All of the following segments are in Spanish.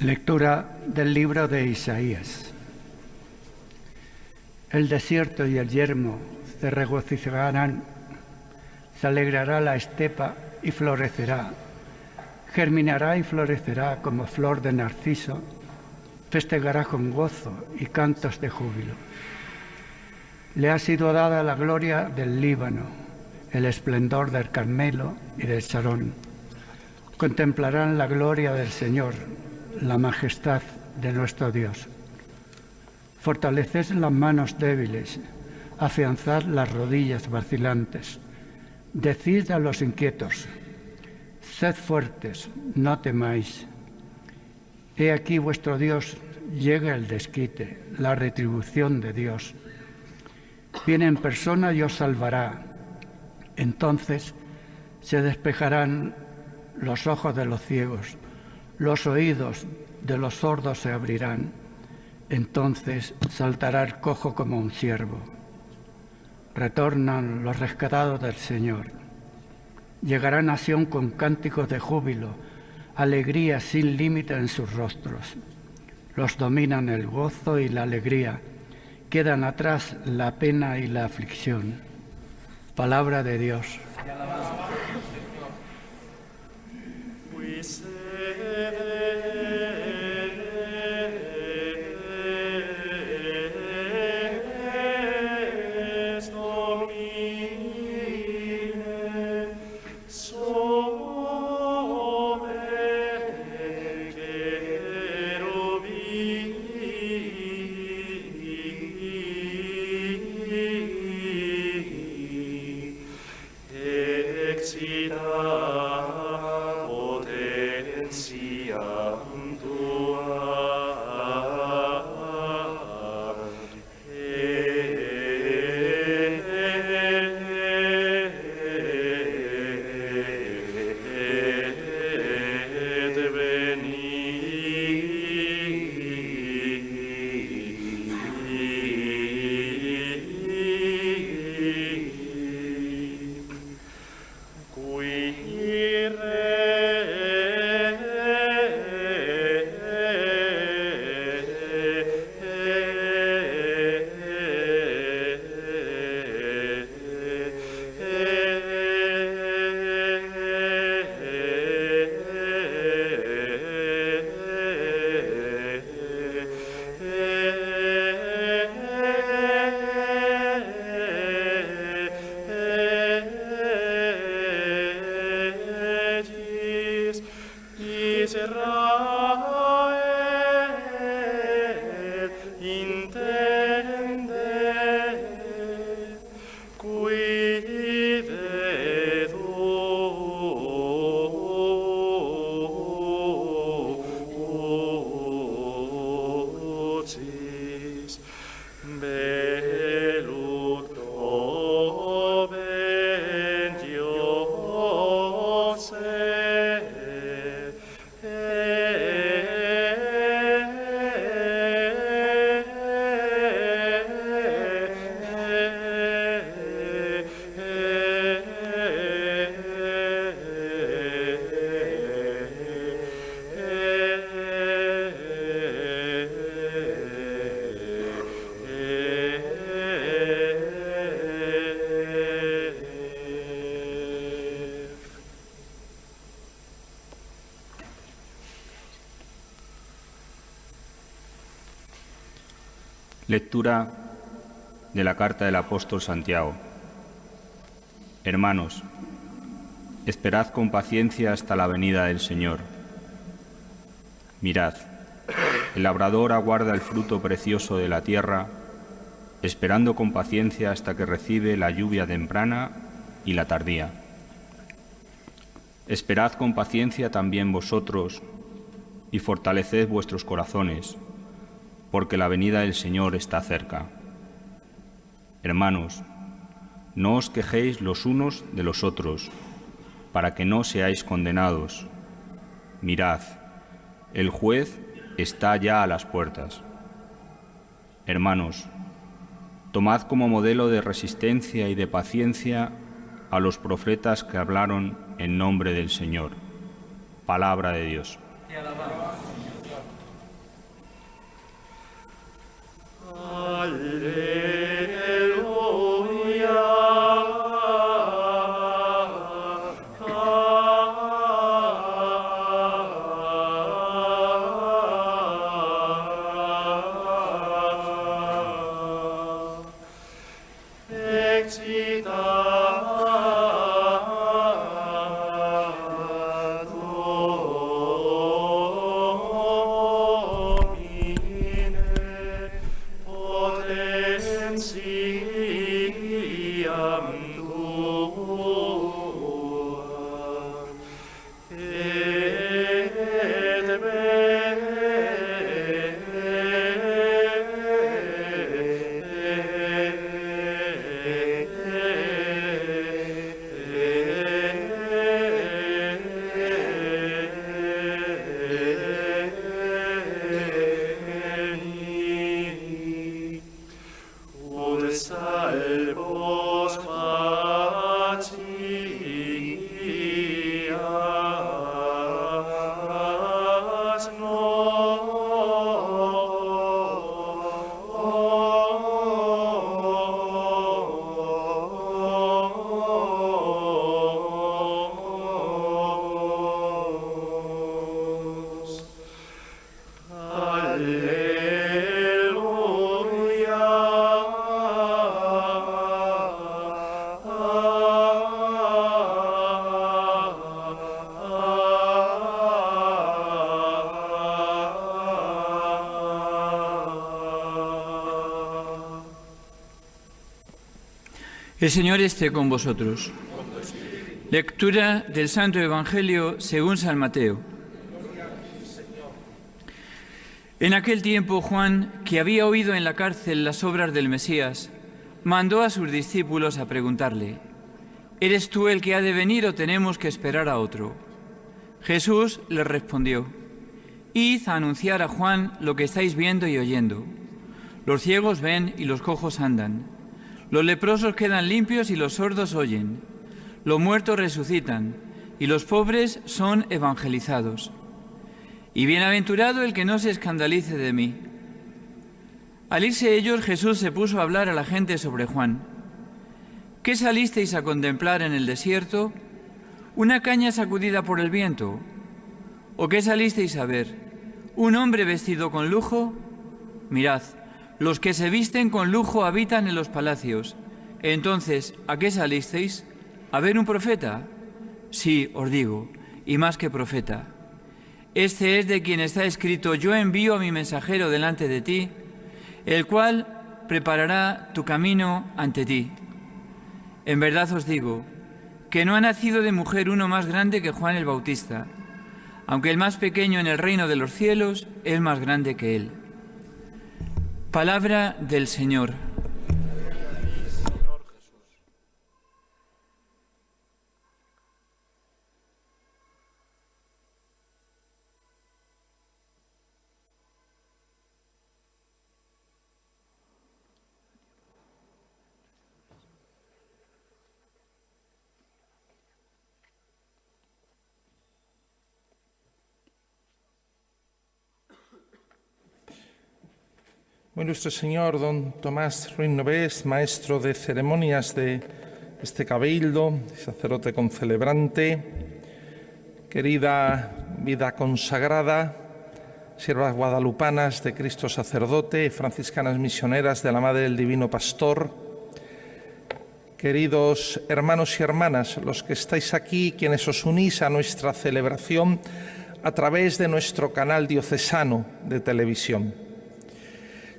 Lectura del libro de Isaías. El desierto y el yermo se regocijarán, se alegrará la estepa y florecerá, germinará y florecerá como flor de narciso, festejará con gozo y cantos de júbilo. Le ha sido dada la gloria del Líbano, el esplendor del Carmelo y del Sarón. Contemplarán la gloria del Señor, la majestad de nuestro Dios. Fortaleced las manos débiles, afianzad las rodillas vacilantes. Decid a los inquietos, sed fuertes, no temáis. He aquí vuestro Dios, llega el desquite, la retribución de Dios. Viene en persona y os salvará. Entonces se despejarán los ojos de los ciegos, los oídos de los sordos se abrirán. Entonces saltará el cojo como un ciervo. Retornan los rescatados del Señor. Llegará a Sión con cánticos de júbilo, alegría sin límite en sus rostros. Los dominan el gozo y la alegría. Quedan atrás la pena y la aflicción. Palabra de Dios. Lectura de la carta del apóstol Santiago. Hermanos, esperad con paciencia hasta la venida del Señor. Mirad, el labrador aguarda el fruto precioso de la tierra, esperando con paciencia hasta que recibe la lluvia temprana y la tardía. Esperad con paciencia también vosotros y fortaleced vuestros corazones, porque la venida del Señor está cerca. Hermanos, no os quejéis los unos de los otros, para que no seáis condenados. Mirad, el juez está ya a las puertas. Hermanos, tomad como modelo de resistencia y de paciencia a los profetas que hablaron en nombre del Señor. Palabra de Dios. Te alabamos, Señor. El Señor esté con vosotros. Lectura del Santo Evangelio según San Mateo. En aquel tiempo Juan, que había oído en la cárcel las obras del Mesías, mandó a sus discípulos a preguntarle: ¿Eres tú el que ha de venir o tenemos que esperar a otro? Jesús les respondió: Id a anunciar a Juan lo que estáis viendo y oyendo. Los ciegos ven y los cojos andan. Los leprosos quedan limpios y los sordos oyen. Los muertos resucitan y los pobres son evangelizados. Y bienaventurado el que no se escandalice de mí. Al irse ellos, Jesús se puso a hablar a la gente sobre Juan. ¿Qué salisteis a contemplar en el desierto? ¿Una caña sacudida por el viento? ¿O qué salisteis a ver? ¿Un hombre vestido con lujo? Mirad, los que se visten con lujo habitan en los palacios. Entonces, ¿a qué salisteis? ¿A ver un profeta? Sí, os digo, y más que profeta. Este es de quien está escrito: yo envío a mi mensajero delante de ti, el cual preparará tu camino ante ti. En verdad os digo que no ha nacido de mujer uno más grande que Juan el Bautista, aunque el más pequeño en el reino de los cielos es más grande que él. Palabra del Señor. Muy ilustre señor don Tomás Ruiz Novés, maestro de ceremonias de este cabildo, sacerdote concelebrante, querida vida consagrada, siervas guadalupanas de Cristo sacerdote, franciscanas misioneras de la Madre del Divino Pastor, queridos hermanos y hermanas, los que estáis aquí, quienes os unís a nuestra celebración a través de nuestro canal diocesano de televisión.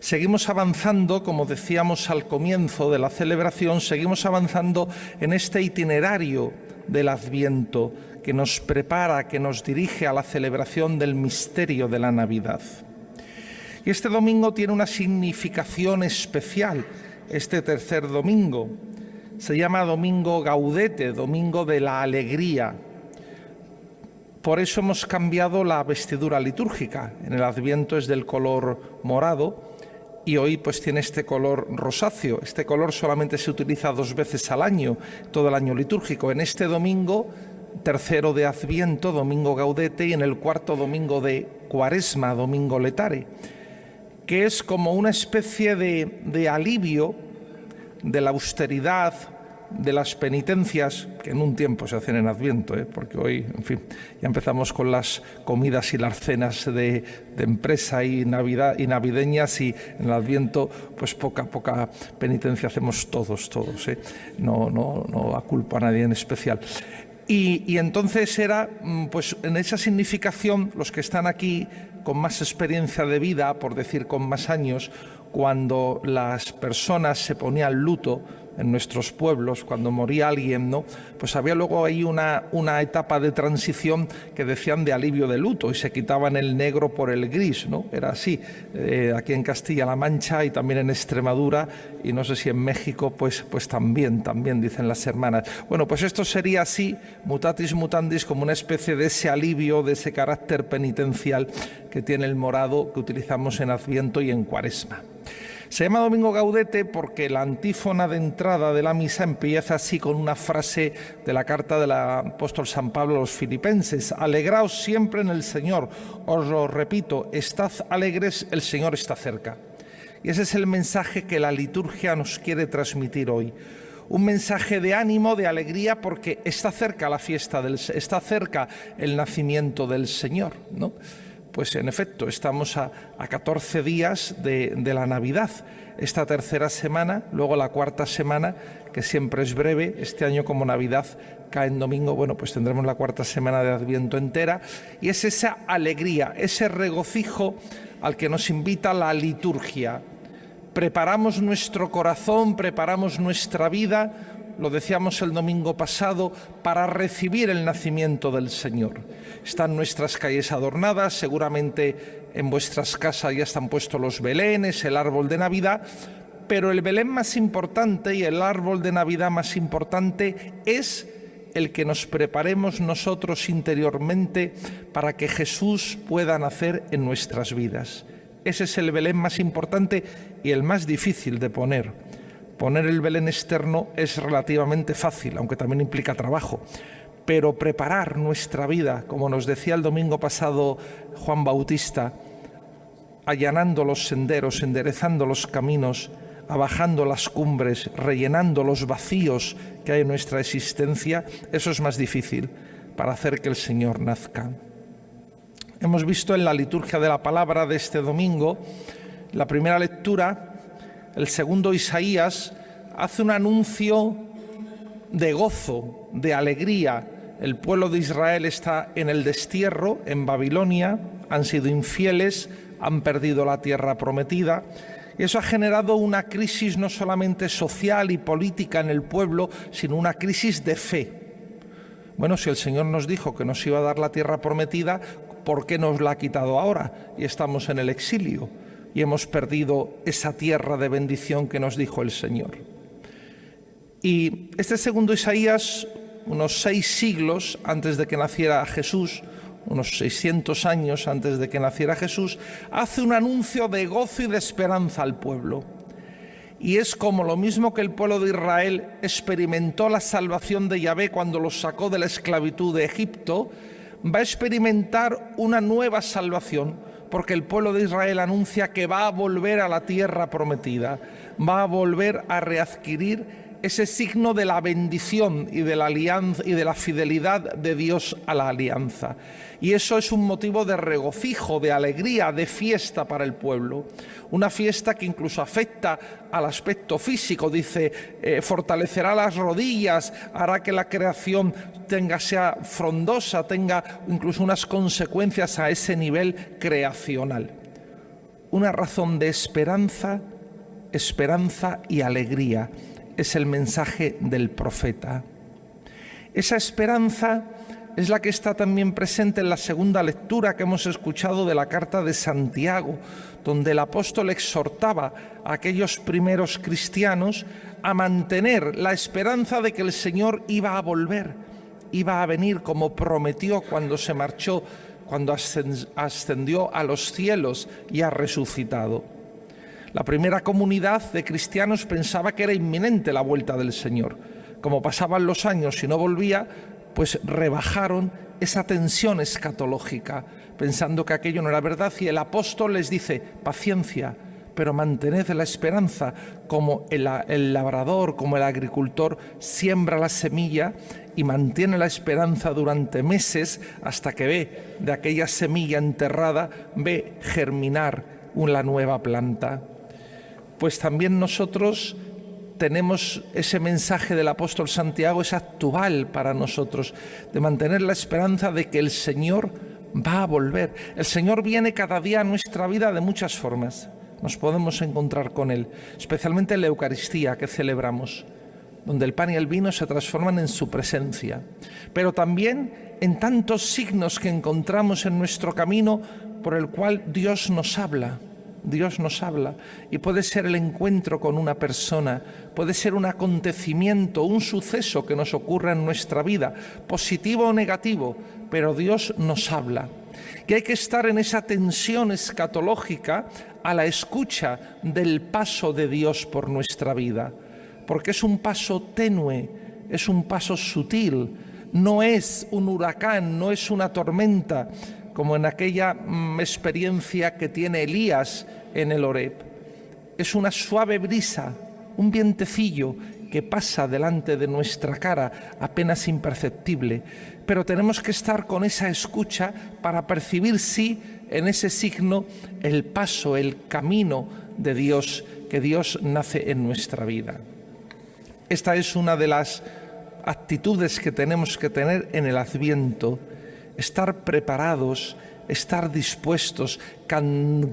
Seguimos avanzando, como decíamos al comienzo de la celebración, seguimos avanzando en este itinerario del Adviento que nos prepara, que nos dirige a la celebración del misterio de la Navidad. Y este domingo tiene una significación especial, este tercer domingo. Se llama Domingo Gaudete, Domingo de la Alegría. Por eso hemos cambiado la vestidura litúrgica. En el Adviento es del color morado, y hoy pues tiene este color rosáceo. Este color solamente se utiliza 2 veces al año, todo el año litúrgico. En este domingo, tercero de Adviento, Domingo Gaudete, y en el cuarto domingo de Cuaresma, Domingo Letare, que es como una especie de alivio de la austeridad, de las penitencias, que en un tiempo se hacen en Adviento, porque hoy, en fin, ya empezamos con las comidas y las cenas de empresa y navideñas, y en el Adviento pues poca penitencia hacemos todos, no aculpo a nadie en especial. Y entonces era, pues en esa significación, los que están aquí con más experiencia de vida, por decir con más años, cuando las personas se ponían luto en nuestros pueblos, cuando moría alguien, ¿no? Pues había luego ahí una etapa de transición que decían de alivio de luto, y se quitaban el negro por el gris, ¿no? Era así, aquí en Castilla-La Mancha y también en Extremadura, y no sé si en México, pues también dicen las hermanas. Bueno, pues esto sería así, mutatis mutandis, como una especie de ese alivio, de ese carácter penitencial que tiene el morado que utilizamos en Adviento y en Cuaresma. Se llama Domingo Gaudete porque la antífona de entrada de la misa empieza así, con una frase de la carta del apóstol San Pablo a los filipenses: alegraos siempre en el Señor, os lo repito, estad alegres, el Señor está cerca. Y ese es el mensaje que la liturgia nos quiere transmitir hoy. Un mensaje de ánimo, de alegría, porque está cerca la fiesta, está cerca el nacimiento del Señor, ¿no? Pues en efecto, estamos a 14 días de la Navidad, esta tercera semana, luego la cuarta semana, que siempre es breve. Este año, como Navidad cae en domingo, bueno, pues tendremos la cuarta semana de Adviento entera, y es esa alegría, ese regocijo al que nos invita la liturgia. Preparamos nuestro corazón, preparamos nuestra vida, lo decíamos el domingo pasado, para recibir el nacimiento del Señor. Están nuestras calles adornadas, seguramente en vuestras casas ya están puestos los belenes, el árbol de Navidad, pero el Belén más importante y el árbol de Navidad más importante es el que nos preparemos nosotros interiormente para que Jesús pueda nacer en nuestras vidas. Ese es el Belén más importante y el más difícil de poner. Poner el Belén externo es relativamente fácil, aunque también implica trabajo. Pero preparar nuestra vida, como nos decía el domingo pasado Juan Bautista, allanando los senderos, enderezando los caminos, abajando las cumbres, rellenando los vacíos que hay en nuestra existencia, eso es más difícil para hacer que el Señor nazca. Hemos visto en la liturgia de la palabra de este domingo, la primera lectura, el segundo Isaías hace un anuncio de gozo, de alegría. El pueblo de Israel está en el destierro, en Babilonia, han sido infieles, han perdido la tierra prometida, y eso ha generado una crisis no solamente social y política en el pueblo, sino una crisis de fe. Bueno, si el Señor nos dijo que nos iba a dar la tierra prometida, ¿por qué nos la ha quitado ahora? Y estamos en el exilio y hemos perdido esa tierra de bendición que nos dijo el Señor. Y este segundo Isaías, unos 6 siglos antes de que naciera Jesús, unos 600 años antes de que naciera Jesús, hace un anuncio de gozo y de esperanza al pueblo. Y es como lo mismo que el pueblo de Israel experimentó la salvación de Yahvé cuando los sacó de la esclavitud de Egipto, va a experimentar una nueva salvación, porque el pueblo de Israel anuncia que va a volver a la tierra prometida, va a volver a readquirir ese signo de la bendición y de la alianza y de la fidelidad de Dios a la alianza. Y eso es un motivo de regocijo, de alegría, de fiesta para el pueblo. Una fiesta que incluso afecta al aspecto físico, dice, fortalecerá las rodillas, hará que la creación sea frondosa, tenga incluso unas consecuencias a ese nivel creacional. Una razón de esperanza y alegría. Es el mensaje del profeta. Esa esperanza es la que está también presente en la segunda lectura que hemos escuchado de la carta de Santiago, donde el apóstol exhortaba a aquellos primeros cristianos a mantener la esperanza de que el Señor iba a volver, iba a venir como prometió cuando se marchó, cuando ascendió a los cielos y ha resucitado. La primera comunidad de cristianos pensaba que era inminente la vuelta del Señor. Como pasaban los años y no volvía, pues rebajaron esa tensión escatológica, pensando que aquello no era verdad, y el apóstol les dice: paciencia, pero mantened la esperanza, como el labrador, como el agricultor siembra la semilla y mantiene la esperanza durante meses hasta que ve de aquella semilla enterrada, ve germinar una nueva planta. Pues también nosotros tenemos ese mensaje del apóstol Santiago, es actual para nosotros, de mantener la esperanza de que el Señor va a volver. El Señor viene cada día a nuestra vida de muchas formas. Nos podemos encontrar con Él, especialmente en la Eucaristía que celebramos, donde el pan y el vino se transforman en su presencia, pero también en tantos signos que encontramos en nuestro camino por el cual Dios nos habla. Dios nos habla, y puede ser el encuentro con una persona, puede ser un acontecimiento, un suceso que nos ocurra en nuestra vida, positivo o negativo, pero Dios nos habla. Que hay que estar en esa tensión escatológica a la escucha del paso de Dios por nuestra vida, porque es un paso tenue, es un paso sutil, no es un huracán, no es una tormenta, como en aquella experiencia que tiene Elías en el Horeb. Es una suave brisa, un vientecillo que pasa delante de nuestra cara, apenas imperceptible, pero tenemos que estar con esa escucha para percibir, sí, en ese signo, el paso, el camino de Dios, que Dios nace en nuestra vida. Esta es una de las actitudes que tenemos que tener en el Adviento: estar preparados, estar dispuestos,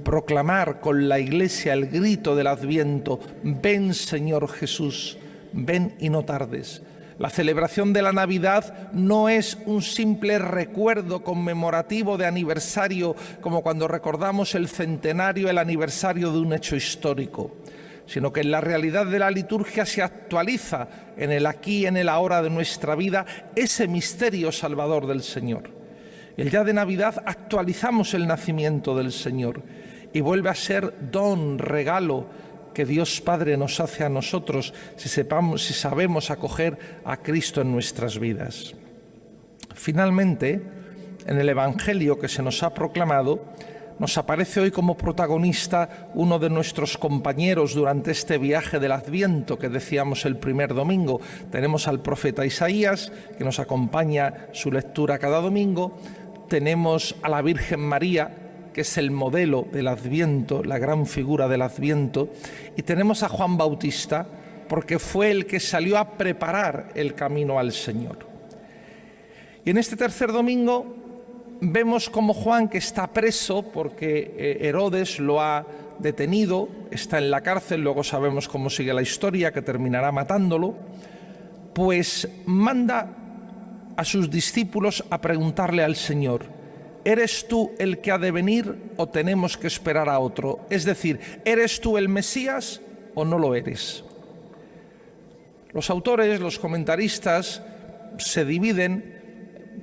proclamar con la Iglesia el grito del Adviento: ven, Señor Jesús, ven y no tardes. La celebración de la Navidad no es un simple recuerdo conmemorativo de aniversario, como cuando recordamos el centenario, el aniversario de un hecho histórico, sino que en la realidad de la liturgia se actualiza en el aquí y en el ahora de nuestra vida ese misterio salvador del Señor. El día de Navidad actualizamos el nacimiento del Señor y vuelve a ser don, regalo que Dios Padre nos hace a nosotros si sabemos acoger a Cristo en nuestras vidas. Finalmente, en el Evangelio que se nos ha proclamado, nos aparece hoy como protagonista uno de nuestros compañeros durante este viaje del Adviento que decíamos el primer domingo. Tenemos al profeta Isaías, que nos acompaña su lectura cada domingo. Tenemos a la Virgen María, que es el modelo del Adviento, la gran figura del Adviento. Y tenemos a Juan Bautista, porque fue el que salió a preparar el camino al Señor. Y en este tercer domingo vemos como Juan, que está preso porque Herodes lo ha detenido, está en la cárcel, luego sabemos cómo sigue la historia, que terminará matándolo, pues manda a sus discípulos a preguntarle al Señor: ¿eres tú el que ha de venir o tenemos que esperar a otro? Es decir, ¿eres tú el Mesías o no lo eres? Los autores, los comentaristas, se dividen.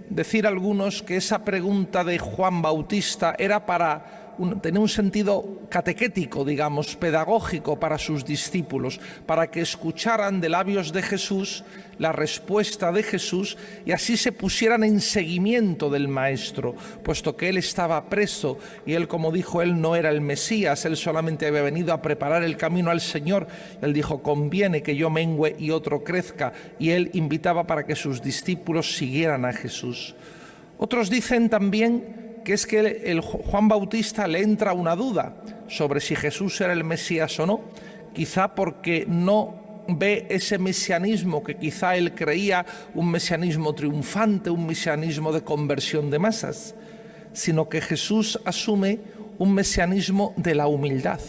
Decir algunos que esa pregunta de Juan Bautista era para tener un sentido catequético, digamos, pedagógico para sus discípulos, para que escucharan de labios de Jesús la respuesta de Jesús y así se pusieran en seguimiento del Maestro, puesto que él estaba preso y él, como dijo, él no era el Mesías, él solamente había venido a preparar el camino al Señor. Él dijo: conviene que yo mengüe y otro crezca, y él invitaba para que sus discípulos siguieran a Jesús. Otros dicen también que es que el Juan Bautista le entra una duda sobre si Jesús era el Mesías o no, quizá porque no ve ese mesianismo que quizá él creía, un mesianismo triunfante, un mesianismo de conversión de masas, sino que Jesús asume un mesianismo de la humildad,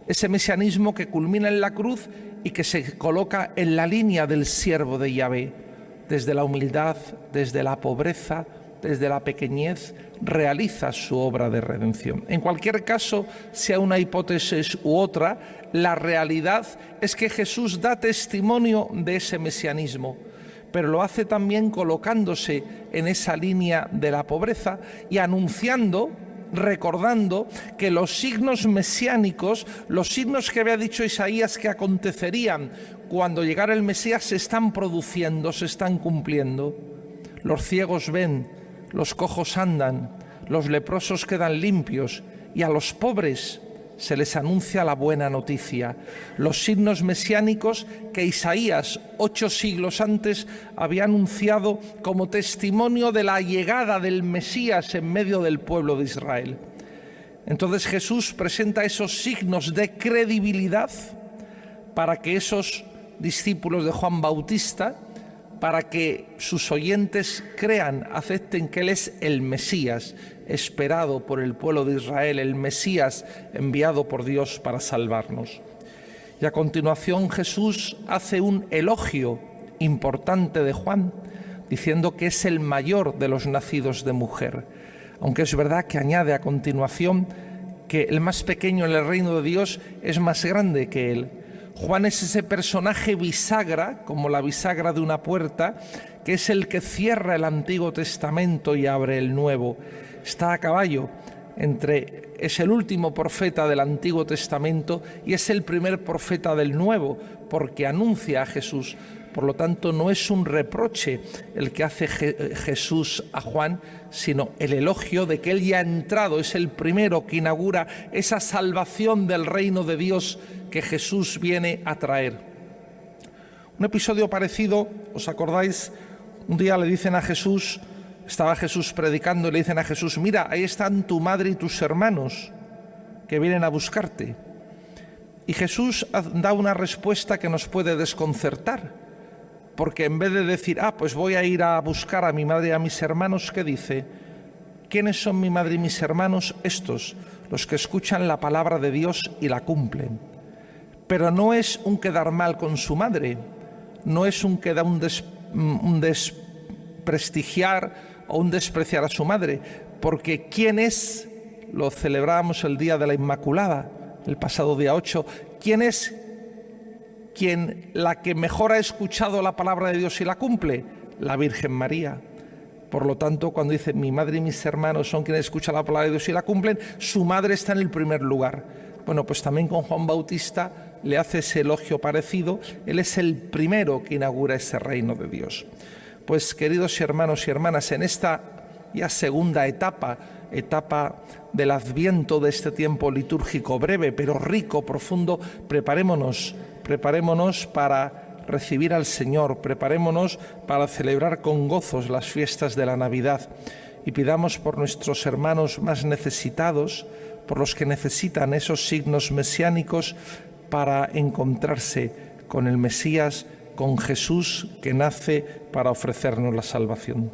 ese mesianismo que culmina en la cruz y que se coloca en la línea del siervo de Yahvé, desde la humildad, desde la pobreza, desde la pequeñez, realiza su obra de redención. En cualquier caso, sea una hipótesis u otra, la realidad es que Jesús da testimonio de ese mesianismo, pero lo hace también colocándose en esa línea de la pobreza y anunciando, recordando que los signos mesiánicos, los signos que había dicho Isaías que acontecerían cuando llegara el Mesías, se están produciendo, se están cumpliendo. los ciegos ven, los cojos andan, los leprosos quedan limpios y a los pobres se les anuncia la buena noticia, los signos mesiánicos que Isaías 8 siglos antes había anunciado como testimonio de la llegada del Mesías en medio del pueblo de Israel. Entonces Jesús presenta esos signos de credibilidad para que esos discípulos de Juan Bautista, para que sus oyentes crean, acepten que Él es el Mesías, esperado por el pueblo de Israel, el Mesías enviado por Dios para salvarnos. Y a continuación Jesús hace un elogio importante de Juan, diciendo que es el mayor de los nacidos de mujer, aunque es verdad que añade a continuación que el más pequeño en el reino de Dios es más grande que él. Juan es ese personaje bisagra, como la bisagra de una puerta, que es el que cierra el Antiguo Testamento y abre el Nuevo. Está a caballo es el último profeta del Antiguo Testamento y es el primer profeta del Nuevo, porque anuncia a Jesús. Por lo tanto, no es un reproche el que hace Jesús a Juan, sino el elogio de que él ya ha entrado, es el primero que inaugura esa salvación del reino de Dios que Jesús viene a traer. Un episodio parecido, ¿os acordáis? Un día le dicen a Jesús, estaba Jesús predicando y le dicen a Jesús, mira, ahí están tu madre y tus hermanos que vienen a buscarte. Y Jesús da una respuesta que nos puede desconcertar, porque en vez de decir, pues voy a ir a buscar a mi madre y a mis hermanos, ¿qué dice? ¿Quiénes son mi madre y mis hermanos? Estos, los que escuchan la palabra de Dios y la cumplen. Pero no es un quedar mal con su madre, no es un quedar un desprestigiar o un despreciar a su madre, porque ¿quién es? Lo celebramos el Día de la Inmaculada, el pasado día 8. ¿Quién es la que mejor ha escuchado la palabra de Dios y la cumple? La Virgen María. Por lo tanto, cuando dice mi madre y mis hermanos son quienes escuchan la palabra de Dios y la cumplen, su madre está en el primer lugar. Bueno, pues también con Juan Bautista le hace ese elogio parecido. Él es el primero que inaugura ese reino de Dios. Pues queridos hermanos y hermanas, en esta ya segunda etapa del Adviento, de este tiempo litúrgico breve pero rico, profundo, preparémonos para recibir al Señor, preparémonos para celebrar con gozos las fiestas de la Navidad y pidamos por nuestros hermanos más necesitados, por los que necesitan esos signos mesiánicos para encontrarse con el Mesías, con Jesús que nace para ofrecernos la salvación.